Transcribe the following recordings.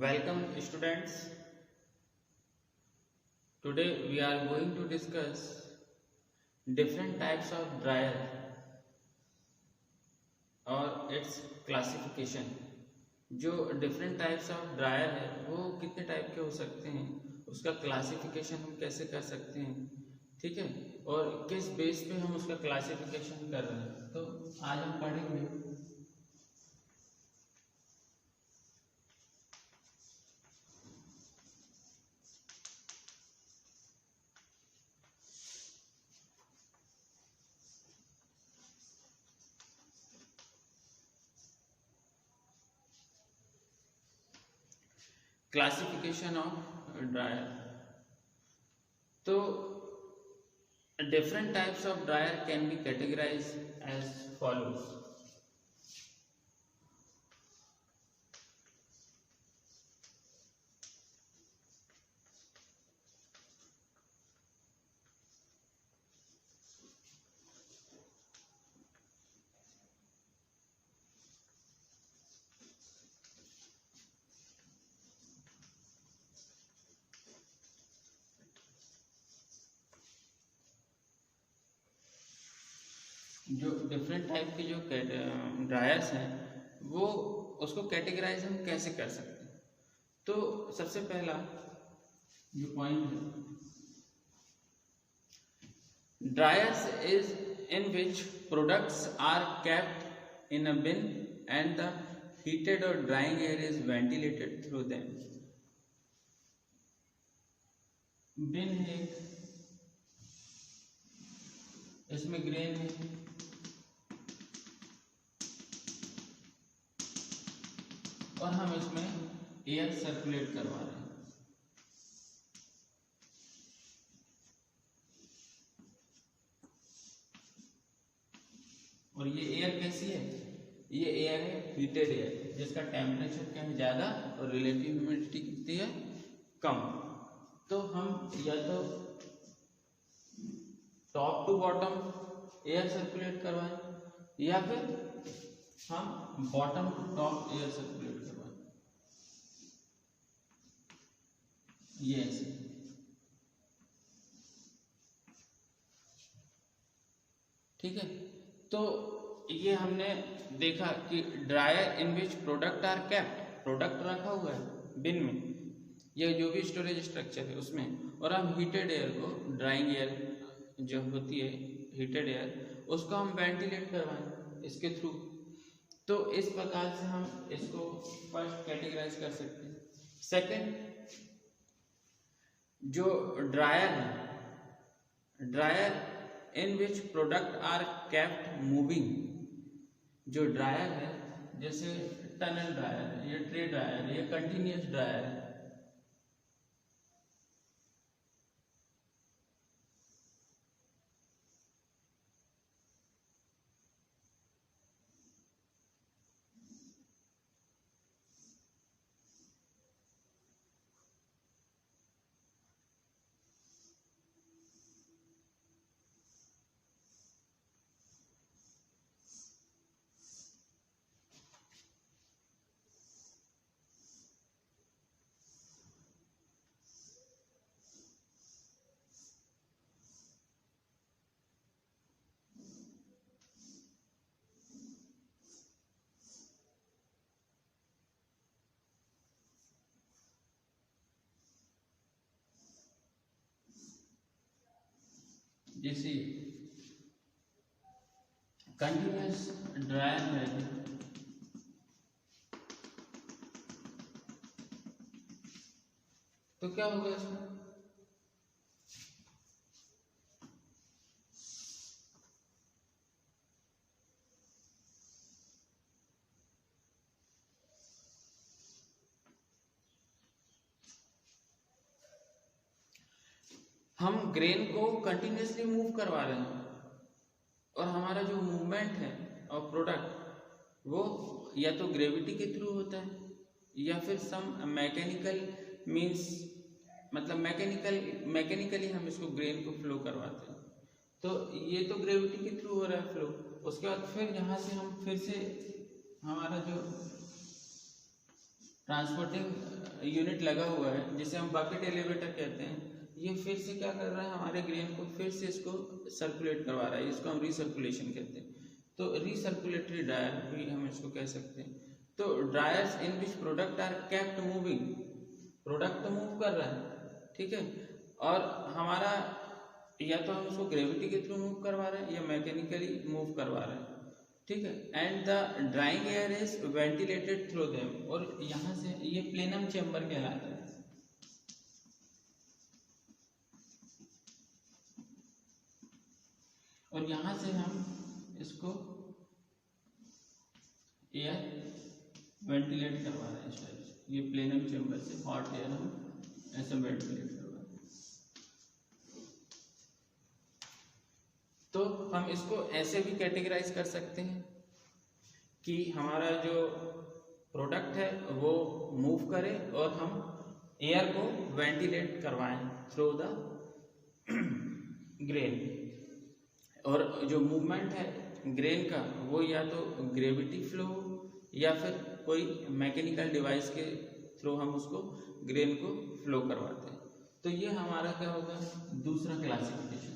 Welcome students. Today we are going to discuss different types of dryer और its classification. जो different types of dryer है वो कितने type के हो सकते हैं, उसका क्लासिफिकेशन हम कैसे कर सकते हैं, ठीक है, और किस बेस पे हम उसका क्लासिफिकेशन कर रहे हैं। तो आज हम पढ़ेंगे क्लासिफिकेशन ऑफ ड्रायर। तो different types of dryer can be categorized as follows. जो डिफरेंट टाइप के जो ड्रायर्स हैं वो उसको कैटेगराइज हम कैसे कर सकते हैं। तो सबसे पहला जो पॉइंट है, dryers is in which products are kept in a bin and the heated और drying air is ventilated through them. Bin है, इसमें ग्रेन है, और हम इसमें एयर सर्कुलेट करवा रहे हैं। और ये एयर कैसी है? ये एयर है हीटेड एयर, जिसका टेम्परेचर क्या है, ज्यादा, और रिलेटिव ह्यूमिडिटी कितनी है, कम। तो हम या तो top to bottom air circulate करवाएं या फिर हम bottom to top air circulate करवाएं। ये ऐसे, ठीक है। तो ये हमने देखा कि dryer in which product are kept, product रखा हुआ है बिन में, ये जो भी स्टोरेज स्ट्रक्चर है उसमें, और हम हीटेड एयर को, ड्राइंग एयर जो होती है हीटेड एयर, उसको हम वेंटिलेट करवाएं इसके थ्रू। तो इस प्रकार से हम इसको फर्स्ट कैटेगराइज कर सकते हैं। सेकंड, जो ड्रायर है, dryer in which product are kept moving, जो ड्रायर है जैसे टनल ड्रायर है, ये ट्रे ड्रायर है, ये कंटिन्यूस ड्रायर है। जैसे कंटिन्यूस ड्रायर में तो क्या होगा इसमें, हम ग्रेन को कंटिन्यूसली मूव करवा रहे हैं, और हमारा जो मूवमेंट है और प्रोडक्ट वो या तो ग्रेविटी के थ्रू होता है या फिर सम मैकेनिकल मींस, मतलब मैकेनिकली हम इसको ग्रेन को फ्लो करवाते हैं। तो ये तो ग्रेविटी के थ्रू हो रहा है फ्लो। उसके बाद फिर यहाँ से हम फिर से हमारा जो ट्रांसपोर्टिंग यूनिट लगा हुआ है जिसे हम बकेट एलिवेटर कहते हैं, ये फिर से क्या कर रहा है, हमारे ग्रेन को फिर से इसको सर्कुलेट करवा रहा है, इसको हम रिसर्कुलेशन कहते हैं। तो रिसर्कुलेटरी ड्रायर भी हम इसको कह सकते हैं। तो dryers in which product are kept moving, product तो मूव कर रहा है, ठीक है, और हमारा या तो हम उसको ग्रेविटी के थ्रू मूव करवा रहे हैं या मैकेनिकली मूव करवा रहे हैं, ठीक है। And the drying air is ventilated through them, और यहाँ से ये प्लेनम चेम्बर कहलाता है। और यहाँ से हम इसको एयर वेंटिलेट करवा रहे हैं इस टाइप से, ये प्लेनम चेम्बर से हॉट एयर हम ऐसे वेंटिलेट करवा रहे हैं। तो हम इसको ऐसे भी कैटेगराइज कर सकते हैं कि हमारा जो प्रोडक्ट है वो मूव करे और हम एयर को वेंटिलेट करवाएं थ्रू द ग्रेन। और जो मूवमेंट है ग्रेन का वो या तो ग्रेविटी फ्लो या फिर कोई मैकेनिकल डिवाइस के थ्रू हम उसको ग्रेन को फ्लो करवाते हैं। तो ये हमारा क्या होगा, दूसरा क्लासिफिकेशन।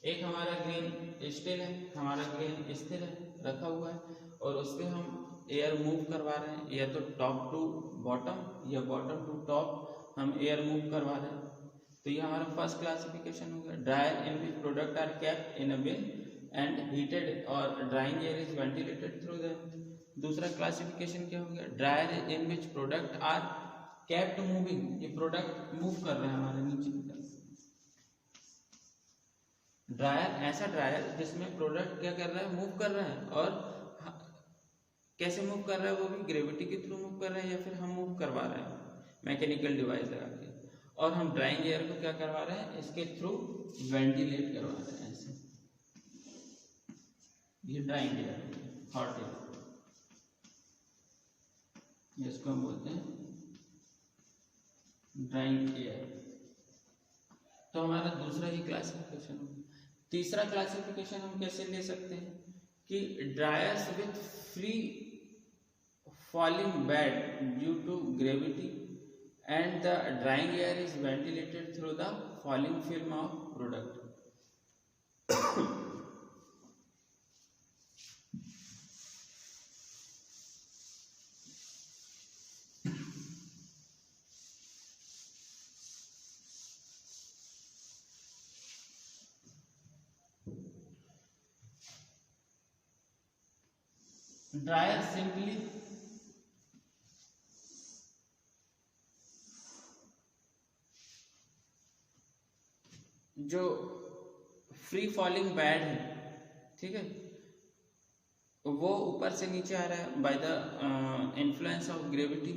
एक हमारा ग्रेन स्टिल है, हमारा ग्रेन स्थिर है, रखा हुआ है, और उस पर हम एयर मूव करवा रहे हैं, या तो टॉप टू बॉटम या बॉटम टू टॉप हम एयर मूव करवा रहे हैं। तो ये हमारा फर्स्ट क्लासिफिकेशन हो गया, dryer in which product are kept in a bin and heated और drying air is ventilated through them. दूसरा क्लासिफिकेशन क्या हो गया, dryer in which product are kept moving, ये प्रोडक्ट मूव कर रहे हैं हमारे नीचे की तरफ। ड्रायर ऐसा ड्रायर जिसमें प्रोडक्ट क्या कर रहा है, मूव कर रहा है, और कैसे मूव कर रहा है, वो भी ग्रेविटी के थ्रू मूव कर रहा है या फिर हम मूव करवा रहे हैं मैकेनिकल डिवाइस लगा के, और हम ड्राइंग एयर को क्या करवा रहे हैं, इसके थ्रू वेंटिलेट करवा रहे हैं ऐसे। ये ड्राइंग एयर, हॉट एयर, इसको हम बोलते हैं ड्राइंग एयर। तो हमारा दूसरा ही क्लासिफिकेशन हो। तीसरा क्लासिफिकेशन हम कैसे ले सकते हैं कि dryers with free falling bed due to gravity and the drying air is ventilated through the falling film of product. Dryer simply जो फ्री फॉलिंग बैड है, ठीक है, वो ऊपर से नीचे आ रहा है by the influence of gravity.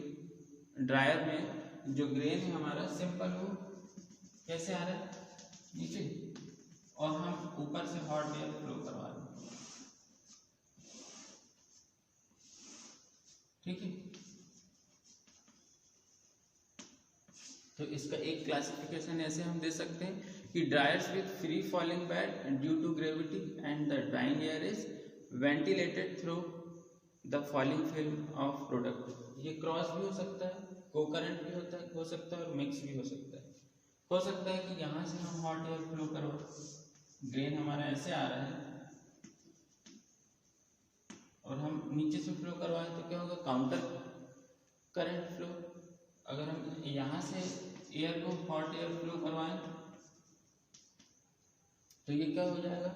Dryer में जो ग्रेन है हमारा सिंपल, वो कैसे आ रहा है, नीचे, और हम ऊपर से हॉट एयर फ्लो करवा रहे हैं, ठीक है। तो इसका एक क्लासिफिकेशन ऐसे हम दे सकते हैं कि dryers with free falling bed due to gravity and the drying air is ventilated through the falling film of product. ये क्रॉस भी हो सकता है, कोकरेंट भी हो सकता है और मिक्स भी हो सकता है। हो सकता है कि यहाँ से हम हॉट एयर फ्लो करो, ग्रेन हमारा ऐसे आ रहा है और हम नीचे से फ्लो करवाएं तो क्या होगा, काउंटर करंट फ्लो। अगर हम यहाँ से एयर को हॉट एयर फ्लो करवाएं तो ये क्या हो जाएगा,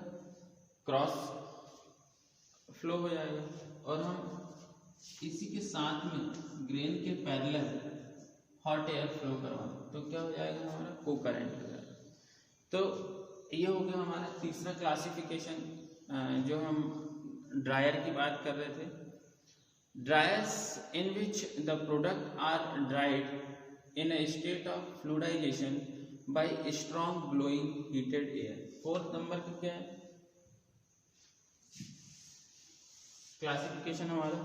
क्रॉस फ्लो हो जाएगा, और हम इसी के साथ में ग्रेन के पैरेलल हॉट एयर फ्लो करवाएं तो क्या हो जाएगा, हमारा को करंट हो जाएगा। तो ये हो गया हमारा तीसरा क्लासिफिकेशन जो हम ड्रायर की बात कर रहे थे। Dryers in which the product are dried in a state of fluidization by strong blowing heated air. Fourth number का क्या है क्लासिफिकेशन हमारा,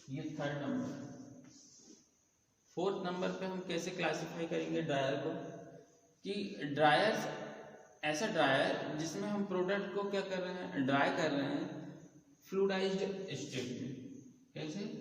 ये थर्ड नंबर। फोर्थ नंबर पे हम कैसे क्लासिफाई करेंगे ड्रायर को, कि ड्रायर्स ऐसा ड्रायर जिसमें हम प्रोडक्ट को क्या कर रहे हैं, ड्राई कर रहे हैं फ्लूइडाइज्ड स्टेट में। कैसे?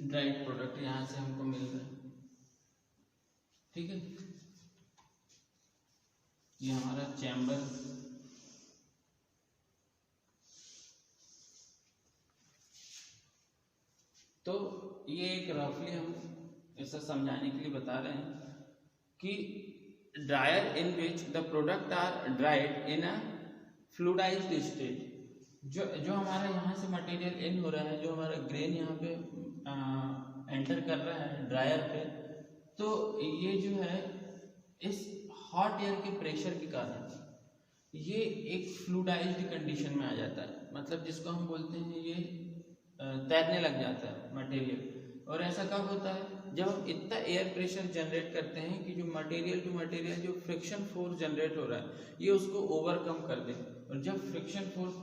ड्राइड प्रोडक्ट यहाँ से हमको मिल रहा है, ठीक है। ये हमारा चैम्बर, तो ये एक रफली हम ऐसा समझाने के लिए बता रहे हैं कि dryer in which the product are dried in a fluidized state. जो हमारा यहाँ से मटेरियल इन हो रहा है, जो हमारा ग्रेन यहाँ पे एंटर कर रहा है ड्रायर पे, तो ये जो है इस हॉट एयर के प्रेशर के कारण ये एक फ्लूइडाइज्ड कंडीशन में आ जाता है, मतलब जिसको हम बोलते हैं ये तैरने लग जाता है मटेरियल। और ऐसा कब होता है? जब हम इतना एयर प्रेशर जनरेट करते हैं कि जो मटेरियल टू मटेरियल जो फ्रिक्शन फोर्स जनरेट हो रहा है ये उसको ओवरकम कर दे। और जब फ्रिक्शन फोर्स,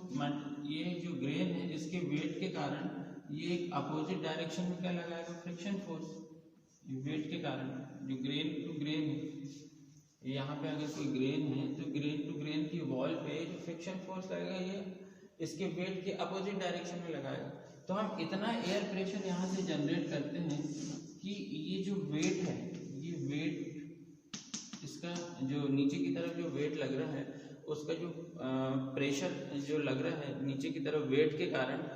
ये जो ग्रेन है इसके वेट के कारण ये एक अपोजिट डायरेक्शन में क्या लगाएगा? Friction force. वेट के कारण जो ग्रेन टू ग्रेन है, यहाँ पे अगर कोई ग्रेन है तो ग्रेन टू ग्रेन की वॉल पे जो फ्रिक्शन फोर्स लगेगा ये इसके वेट के अपोजिट डायरेक्शन में लगाएगा। तो हम इतना एयर प्रेशर यहाँ से जनरेट करते हैं कि ये जो वेट है, ये वेट इसका जो नीचे की तरफ जो वेट लग रहा है उसका जो प्रेशर जो लग रहा है नीचे की तरफ वेट के कारण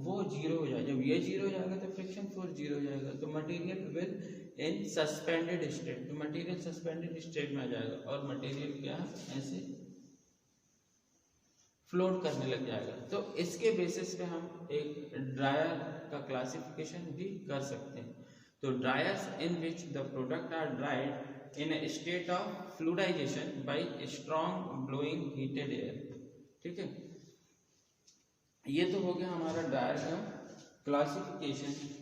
वो जीरो हो जाएगा। जब ये जीरो हो जाएगा तो फ्रिक्शन फोर्स जीरो हो जाएगा, तो material will in suspended state, तो मटेरियल सस्पेंडेड स्टेट में आ जाएगा और मटेरियल क्या ऐसे फ्लोट करने लग जाएगा। तो इसके बेसिस पे हम एक ड्रायर का क्लासिफिकेशन भी कर सकते हैं। तो dryers in which the product are dried in a state of fluidization by strong blowing heated air, ठीक है। ये तो हो गया हमारा ड्रायर का क्लासिफिकेशन।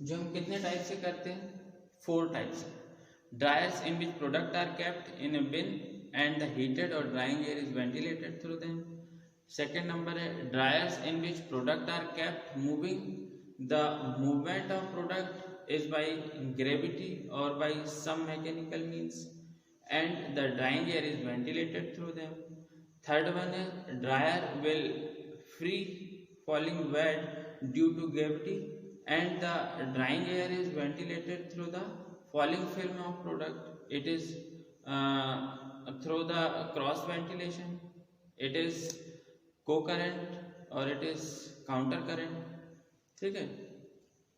जो हम कितने टाइप से करते हैं? 4 टाइप से। Dryers in which product are kept in a bin and the heated और drying air is ventilated through them. Second number है dryers in which product are kept moving, the movement of product is by gravity और by some mechanical means and the drying air is ventilated through them. Third one है dryer will free falling wet due to gravity and the drying air is ventilated through the falling film of product. It is through the cross ventilation, it is co-current और it is counter current, ठीक है।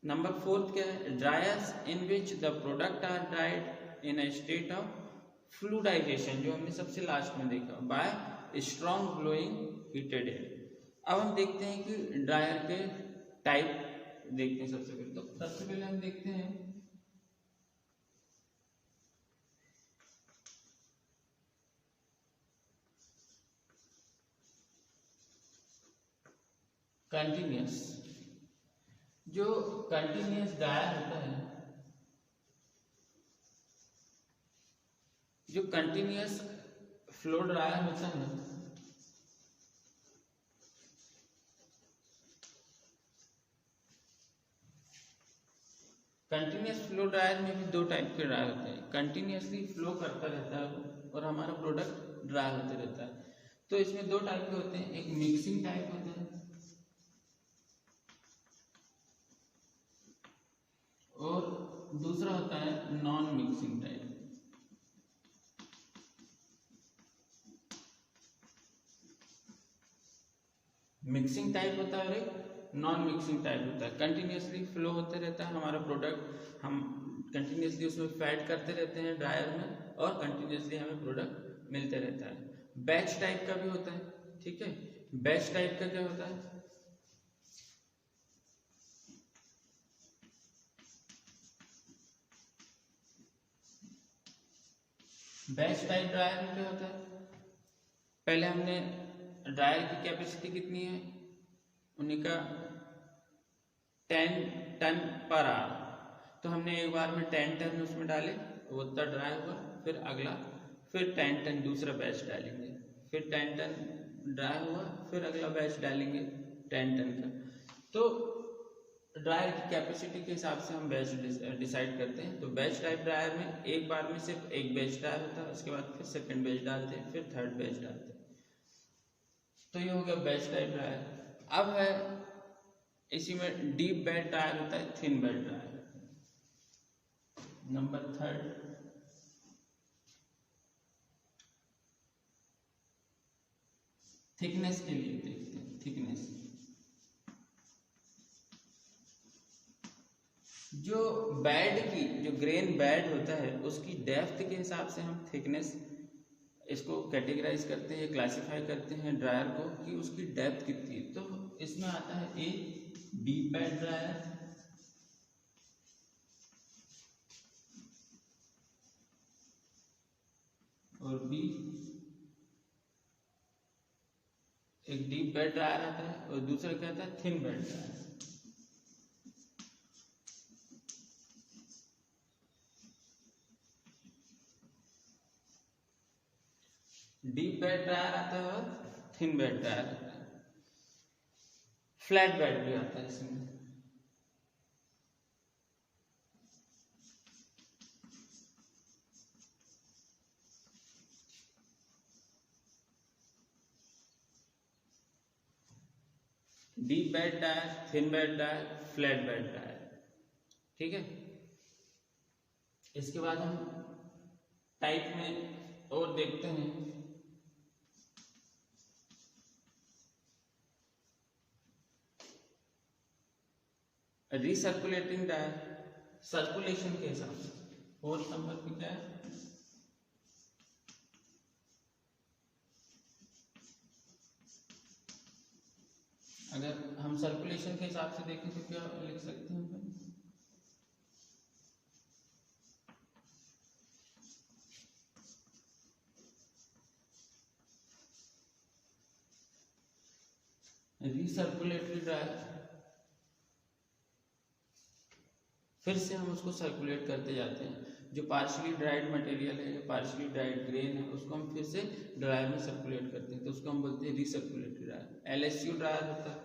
Number 4 क्या है? Dryers in which the product are dried in a state of fluidization, जो हमने सबसे last में देखा, by strong blowing heated air. अब हम देखते हैं कि ड्रायर के टाइप देखते हैं। सबसे पहले हम देखते हैं कंटिन्यूअस। जो कंटिन्यूअस ड्रायर होता है जो कंटिन्यूअस फ्लो ड्रायर होता है, कंटिन्यूअस फ्लो ड्रायर में भी दो टाइप के ड्रायर होते हैं। कंटिन्यूअसली फ्लो करता रहता है और हमारा प्रोडक्ट ड्राई होते रहता है। तो इसमें दो टाइप के होते हैं, एक मिक्सिंग टाइप होता है और दूसरा होता है non mixing type. Mixing type होता है और एक नॉन मिक्सिंग टाइप होता है। कंटिन्यूअसली फ्लो होते रहता है हमारा प्रोडक्ट, हम कंटिन्यूअसली उसमें फैट करते रहते हैं ड्रायर में और कंटिन्यूअसली हमें प्रोडक्ट मिलते रहता है। बैच टाइप का भी होता है, ठीक है। बैच टाइप का क्या होता है, बैच टाइप ड्रायर में क्या होता है, पहले हमने ड्रायर की कैपेसिटी कितनी है, उन्हीं का 10 टन पर आवर, तो हमने एक बार में 10 टन उसमें डाले, वो उतना ड्राई हुआ, फिर अगला फिर 10 टन दूसरा बैच डालेंगे, फिर 10 टन ड्राई हुआ, फिर अगला बैच डालेंगे 10 टन का। तो ड्रायर की कैपेसिटी के हिसाब से हम बैच डिसाइड करते हैं। तो बैच टाइप ड्रायर में एक बार में सिर्फ एक बैच ड्रायर होता है, उसके बाद फिर सेकंड बैच डालते हैं, फिर थर्ड बैच डालते हैं। तो ये हो गया बैच टाइप ड्रायर। अब है इसी में डीप बेड ड्रायर होता है, thin bed dryer. Number third, thickness के लिए देखते हैं। थिकनेस, जो बेड की जो ग्रेन बेड होता है उसकी डेप्थ के हिसाब से हम थिकनेस इसको कैटेगराइज करते हैं, क्लासिफाई करते हैं ड्रायर को कि उसकी डेप्थ कितनी है। तो इसमें आता है ए डीप बेड ड्रायर, और बी एक डीप बेड ड्रायर आता है और दूसरा क्या आता है, thin bed dryer. Deep bed dryer आता है और थिन बेड ड्रायर आता है। फ्लैट बेड भी आता है इसमें। Deep bed dryer, thin bed dryer, flat bed dryer, ठीक है। इसके बाद हम टाइप में और देखते हैं। रिसर्कुलेटिंग ड्रायर, सर्कुलेशन के हिसाब से। फोर्थ नंबर पे क्या है, अगर हम सर्कुलेशन के हिसाब से देखें तो क्या लिख सकते हैं, रिसर्कुलेटरी ड्रायर, फिर से हम उसको सर्कुलेट करते जाते हैं। जो पार्शियली ड्राइड मटेरियल है, पार्शियली ड्राइड ग्रेन है, उसको हम फिर से ड्रायर में सर्कुलेट करते हैं, तो उसको हम बोलते हैं रिसर्कुलेटरी ड्रायर। एलएसयू ड्रायर होता है,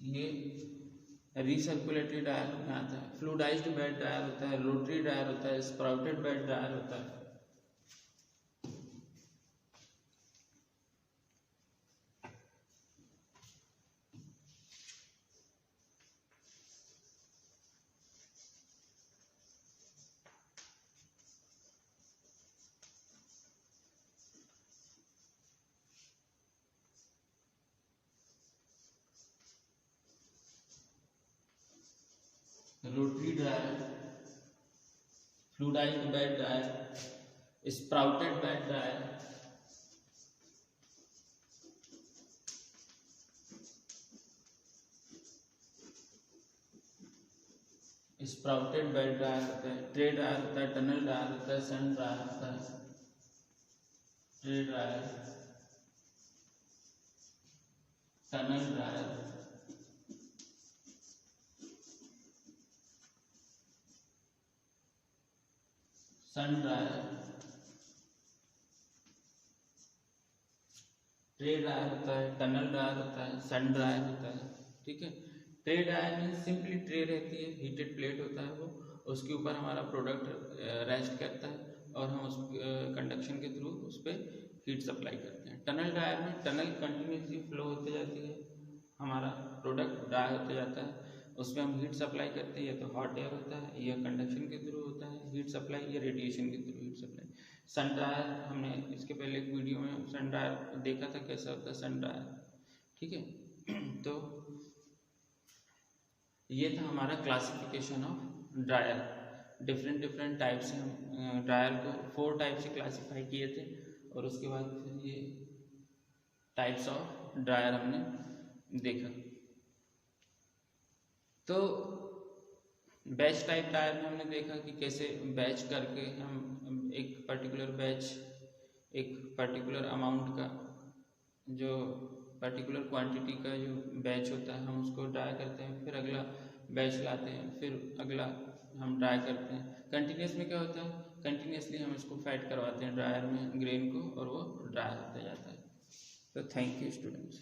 ये रिसर्कुलेटरी ड्रायर में आता है। फ्लूइडाइज्ड बेड ड्रायर होता है, रोटरी ड्रायर होता है, स्प्राउटेड बेड ड्रायर होता है। Rotary dryer, fluidized bed dryer, sprouted bed dryer, sprouted bed dryer होता है, ट्रे ड्रायर होता है, टनल ड्रायर होता है, सन ड्रायर होता है, ट्रे ड्रायर, टनल ड्रायर, सन ड्रायर, ट्रे ड्रायर होता है, टनल ड्रायर होता है, सन ड्रायर होता है। ठीक है, ट्रे ड्रायर में सिंपली ट्रे रहती है, हीटेड प्लेट होता है वो, उसके ऊपर हमारा प्रोडक्ट रेस्ट करता है और हम उस कंडक्शन के थ्रू उस पर हीट सप्लाई करते हैं। टनल ड्रायर में टनल कंटिन्यूसली फ्लो होते जाती है, हमारा प्रोडक्ट ड्राई होते जाता है, उसमें हम हीट सप्लाई करते हैं, या तो हॉट एयर होता है या कंडक्शन के थ्रू होता है हीट सप्लाई, या रेडिएशन के थ्रू हीट सप्लाई। सन ड्रायर हमने इसके पहले एक वीडियो में सन ड्रायर देखा था कैसा होता है सन ड्रायर। ठीक है, तो ये था हमारा classification of dryer. Different type से हम ड्रायर को 4 टाइप से क्लासीफाई किए थे, और उसके बाद फिर ये टाइप्स ऑफ ड्रायर हमने देखा। तो बैच टाइप ड्रायर में हमने देखा कि कैसे बैच करके हम एक पर्टिकुलर बैच, एक पर्टिकुलर अमाउंट का, जो पर्टिकुलर क्वांटिटी का जो बैच होता है हम उसको ड्राई करते हैं, फिर अगला बैच लाते हैं, फिर अगला हम ड्राई करते हैं। कंटिन्यूस में क्या होता है, कंटिन्यूसली हम इसको फैट करवाते हैं ड्रायर में ग्रेन को, और वो ड्राई होता जाता है। तो थैंक यू स्टूडेंट्स।